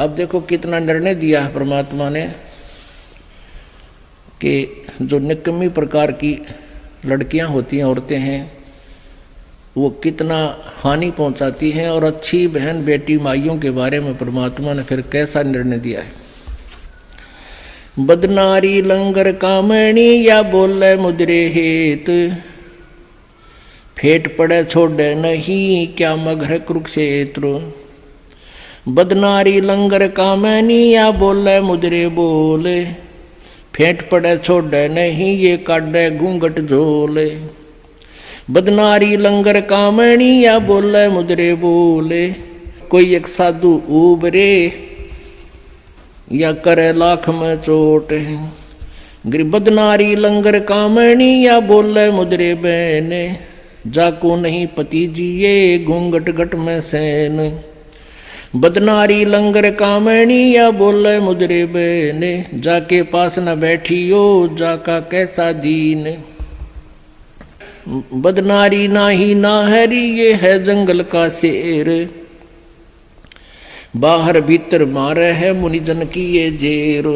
अब देखो कितना निर्णय दिया है परमात्मा ने कि जो निकम्मी प्रकार की लड़कियां होती हैं, औरतें हैं, वो कितना हानि पहुंचाती हैं। और अच्छी बहन बेटी माइयों के बारे में परमात्मा ने फिर कैसा निर्णय दिया है। बदनारी लंगर कामणी या बोले मुद्रे हेत, फेट पड़े छोड़े नहीं क्या मगर कुरुक्षेत्र। बदनारी लंगर कामनी या बोले मुद्रे बोले, फेंट पड़े छोड़े नहीं ये काटे घूंघट झोले। बदनारी लंगर कामणी या बोले मुद्रे बोले, कोई एक साधु उबरे या करे लाख में चोट। बदनारी लंगर कामणी या बोले मुद्रे बहने, जाको नहीं पति जिये घूंघट घट में सैन। बदनारी लंगर कामणी या बोले मुद्रे बहने, जाके पास न बैठियो जाका कैसा दीन। बदनारी नाही ना हरी ये है जंगल का शेर, बाहर भीतर मारे है मुनिजन की ये जेर।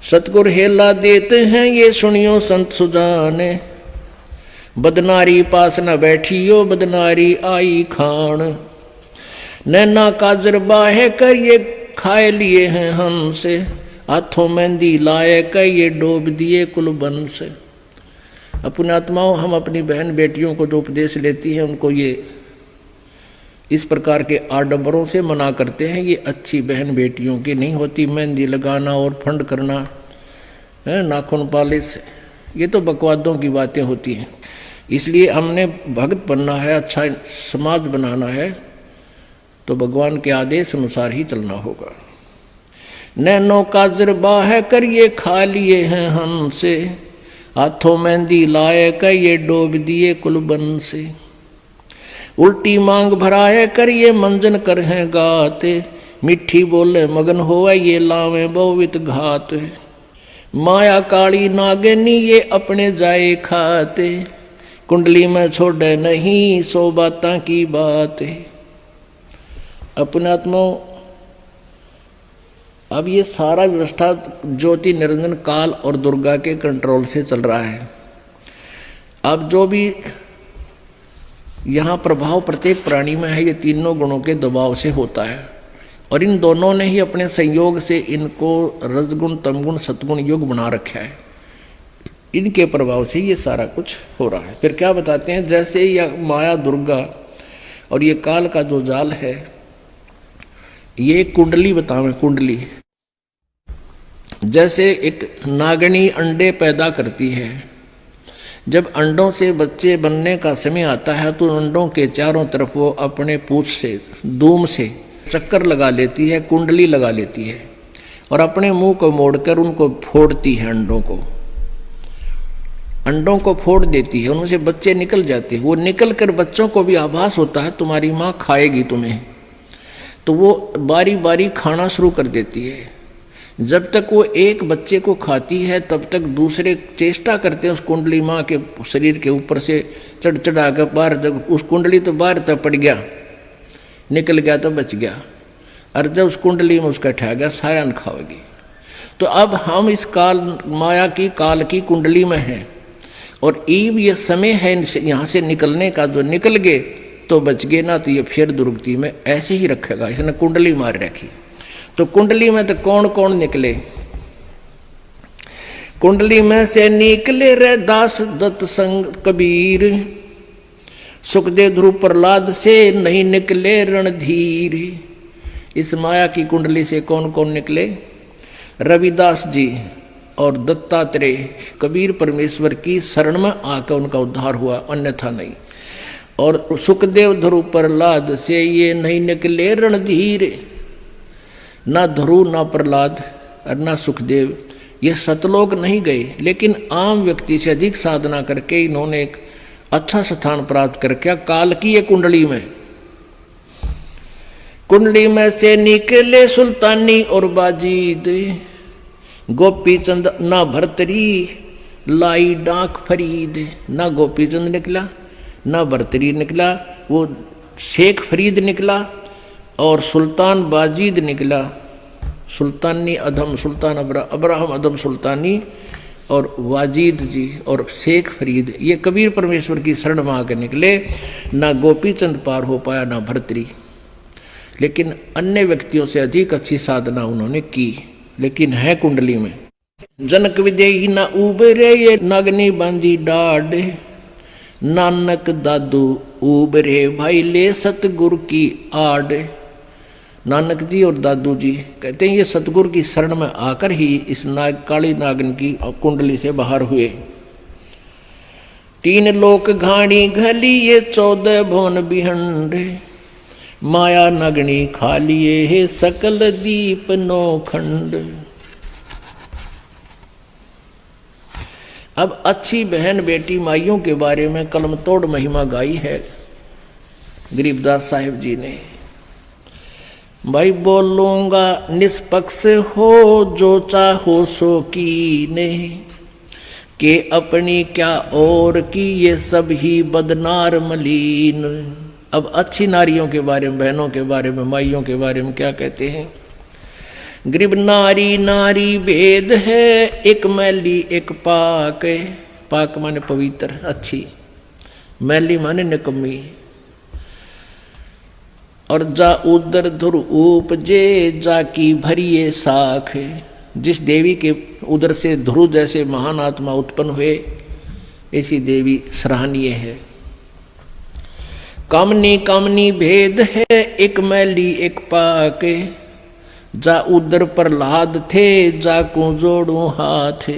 सतगुर हेला देते हैं ये सुनियो संत सुजाने, बदनारी पास न बैठियो बदनारी आई खान। नैना काजर बाहे कर ये खाए लिए हैं हमसे, हाथों मेहंदी लाए कर ये डोब दिए कुलबन से। अपने आत्माओं, हम अपनी बहन बेटियों को जो उपदेश लेती हैं उनको ये इस प्रकार के आडंबरों से मना करते हैं। ये अच्छी बहन बेटियों की नहीं होती। मेहंदी लगाना और फंड करना, नाखून पालिश, ये तो बकवादों की बातें होती हैं। इसलिए हमने भक्त बनना है, अच्छा समाज बनाना है, तो भगवान के आदेश अनुसार ही चलना होगा। नैनो काजर बाह कर ये खा लिए हैं हमसे, हाथों मेहंदी लाए कर ये डोब दिए कुलबन से। उल्टी मांग भराए कर ये मंजन कर हैं गाते, मिठी बोले मगन होए ये लावे बहुवित घात। माया काली नागनी ये अपने जाए खाते, कुंडली में छोड़े नहीं सो बाता की बात। अपने आत्माओं, अब ये सारा व्यवस्था ज्योति निरंजन काल और दुर्गा के कंट्रोल से चल रहा है। अब जो भी यहाँ प्रभाव प्रत्येक प्राणी में है, ये तीनों गुणों के दबाव से होता है। और इन दोनों ने ही अपने संयोग से इनको रजगुण तमगुण सतगुण योग बना रखा है। इनके प्रभाव से ये सारा कुछ हो रहा है। फिर क्या बताते हैं, जैसे यह माया दुर्गा और ये काल का जो जाल है, ये कुंडली बतावें। कुंडली जैसे एक नागनी अंडे पैदा करती है, जब अंडों से बच्चे बनने का समय आता है तो अंडों के चारों तरफ वो अपने पूंछ से, दूम से चक्कर लगा लेती है, कुंडली लगा लेती है, और अपने मुंह को मोड़कर उनको फोड़ती है। अंडों को फोड़ देती है, उनसे बच्चे निकल जाते हैं। वो निकल कर बच्चों को भी आभास होता है तुम्हारी माँ खाएगी तुम्हें, तो वो बारी बारी खाना शुरू कर देती है। जब तक वो एक बच्चे को खाती है तब तक दूसरे चेष्टा करते हैं उस कुंडली माँ के शरीर के ऊपर से चढ़ चढ़ा कर बाहर, जब उस कुंडली तो बाहर तक पड़ गया, निकल गया तो बच गया, और जब उस कुंडली में उसका ठह गया साया न खाओगी। तो अब हम इस काल माया की काल की कुंडली में हैं, और ईब ये समय है यहाँ से निकलने का। जो निकल गए तो बच गए, ना तो ये फिर दुर्गति में ऐसे ही रखेगा। इसने कुंडली मार रखी। तो कुंडली में तो कौन कौन निकले? कुंडली में से निकले रे दास दत्त संग कबीर, सुखदेव ध्रुव प्रहलाद से नहीं निकले रणधीर। इस माया की कुंडली से कौन कौन निकले? रविदास जी और दत्तात्रेय, कबीर परमेश्वर की शरण में आकर उनका उद्धार हुआ, अन्यथा नहीं। और सुखदेव ध्रुव प्रहलाद से ये नहीं निकले रणधीर। ना ध्रुव, ना प्रहलाद और ना सुखदेव ये सतलोक नहीं गए, लेकिन आम व्यक्ति से अधिक साधना करके इन्होंने एक अच्छा स्थान प्राप्त करके काल की ये कुंडली में। कुंडली में से निकले सुल्तानी और बाजीद, गोपी चंद ना भरतरी लाई डाक फरीद। ना गोपी चंद निकला, ना भरतरी निकला, वो शेख फरीद निकला, और सुल्तान बाजीद निकला, सुल्तानी अधम सुल्तान अब्राहम अधम सुल्तानी और वाजीद जी और शेख फरीद, ये कबीर परमेश्वर की शरण में आकर निकले। ना गोपीचंद पार हो पाया ना भर्तरी, लेकिन अन्य व्यक्तियों से अधिक अच्छी साधना उन्होंने की, लेकिन है कुंडली में। जनक विदेही ना उबरे ये नागनी बांधी डाढ़, नानक दादू उबरे भाई ले सतगुरु की आड़। नानक जी और दादू जी कहते हैं ये सतगुरु की शरण में आकर ही इस काली नागन की कुंडली से बाहर हुए। 3 लोक घाणी घली ये 14 भवन बिहंडे, माया नगनी खा लिए है सकल दीप नौखंड। अब अच्छी बहन बेटी माइयों के बारे में कलम तोड़ महिमा गाई है गरीबदास साहिब जी ने। भाई बोलूंगा निष्पक्ष हो जो चाहो सो कीने, के अपनी क्या और की ये सब ही बदनार मलीन। अब अच्छी नारियों के बारे में, बहनों के बारे में, माइयों के बारे में क्या कहते हैं? गरीब नारी नारी भेद है, एक मैली एक पाक। पाक माने पवित्र अच्छी, मैली माने निकम्मी। और जा उदर धुर उपजे जाकी भरिए साख। जिस देवी के उदर से ध्रुव जैसे महान आत्मा उत्पन्न हुए, ऐसी देवी सराहनीय है। कामनी कामनी भेद है, एक मैली एक पाक। जा उदर प्रहलाद थे जाकू जोड़ू हाथ।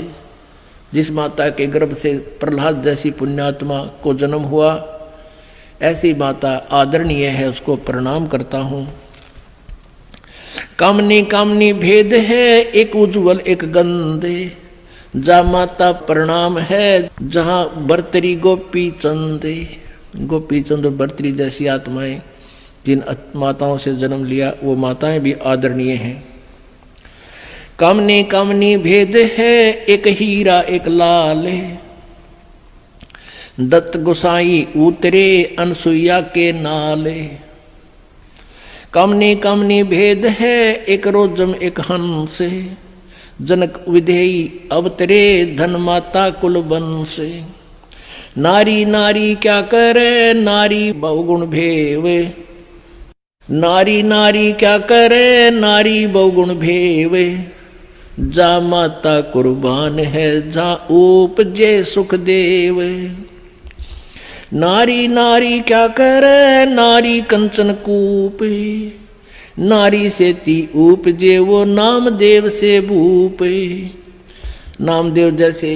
जिस माता के गर्भ से प्रहलाद जैसी पुण्यात्मा को जन्म हुआ, ऐसी माता आदरणीय है, उसको प्रणाम करता हूँ। कामनी कामनी भेद है, एक उज्जवल एक गंदे। जा माता प्रणाम है जहाँ बर्तरी गोपी चंदे। गोपी चंद और बर्तरी जैसी आत्माएं जिन माताओं से जन्म लिया, वो माताएं भी आदरणीय हैं। कामनी कामनी भेद है, एक हीरा एक लाल। दत्त गोसाई उतरे अनसुईया के नाले। कामनी कामनी भेद है, एक रोजम एक हंस। जनक विधेयी अवतरे धन माता कुल बंस। नारी नारी क्या करे नारी बहुगुण भेव। नारी नारी क्या करे नारी बहुगुण भेव। जा माता कुर्बान है जा उपजे सुखदेव। नारी नारी क्या करे नारी कंचन कूप। नारी से ती उपजे वो नामदेव से भूप। नामदेव जैसे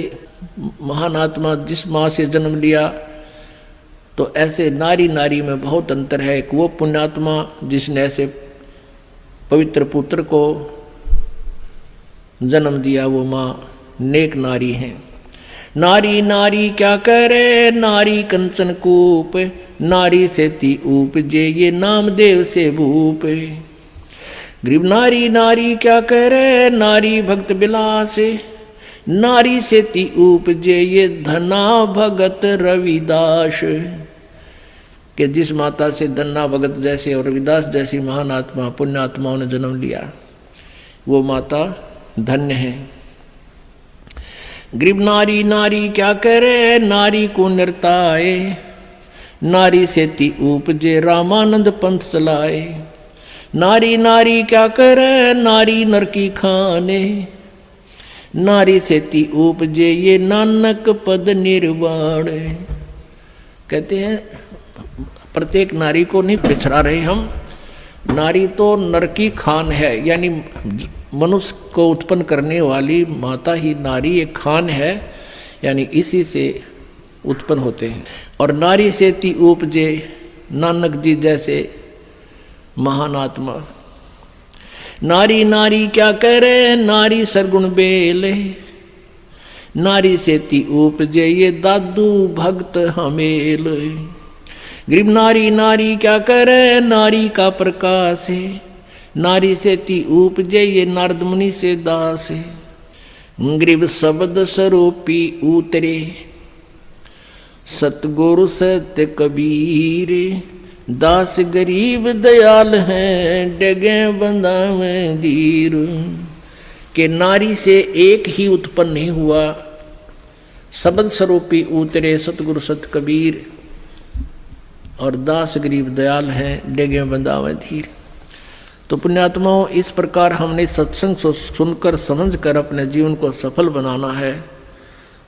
महान आत्मा जिस माँ से जन्म लिया, तो ऐसे नारी नारी में बहुत अंतर है। एक वो पुण्यात्मा जिसने ऐसे पवित्र पुत्र को जन्म दिया, वो माँ नेक नारी है। नारी नारी क्या करे नारी कंचन कूप। नारी से ती उपजे ये नामदेव से भूप। गरीब नारी नारी क्या करे नारी भक्त बिलास। नारी से ती उपजे ये धना भगत रविदास। कि जिस माता से धन्ना भगत जैसे और रविदास जैसी महान आत्मा पुण्यात्माओं ने जन्म लिया, वो माता धन्य है। गरीब नारी नारी क्या करे नारी को निर्ताए। नारी से ती उपजे रामानंद पंथ चलाए। नारी नारी क्या करे नारी नर की खाने। नारी से ती उपजे ये नानक पद निर्वाण। कहते हैं प्रत्येक नारी को नहीं पिछड़ा रहे हम। नारी तो नर की खान है, यानी मनुष्य को उत्पन्न करने वाली माता ही नारी एक खान है, यानी इसी से उत्पन्न होते हैं। और नारी से ती उपजे नानक जी जैसे महान आत्मा। नारी नारी क्या करे नारी सरगुण बेले। नारी से ती उपजे ये दादू भक्त हमेल। गरीब नारी नारी क्या करे नारी का प्रकाश है। नारी से ती उपजे ये नारद मुनि से दास है। गरीब शब्द स्वरूपी उतरे सतगुरु सत्य कबीर। दास गरीब दयाल हैं, डगे बंधावे धीर। के नारी से एक ही उत्पन्न नहीं हुआ, शब्द स्वरूपी उतरे सतगुरु सत कबीर। और दास गरीब दयाल हैं, डेगे बंधावे धीर। तो पुण्यात्माओं, इस प्रकार हमने सत्संग सुनकर समझकर अपने जीवन को सफल बनाना है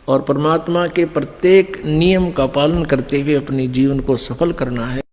और परमात्मा के प्रत्येक नियम का पालन करते हुए अपने जीवन को सफल करना है।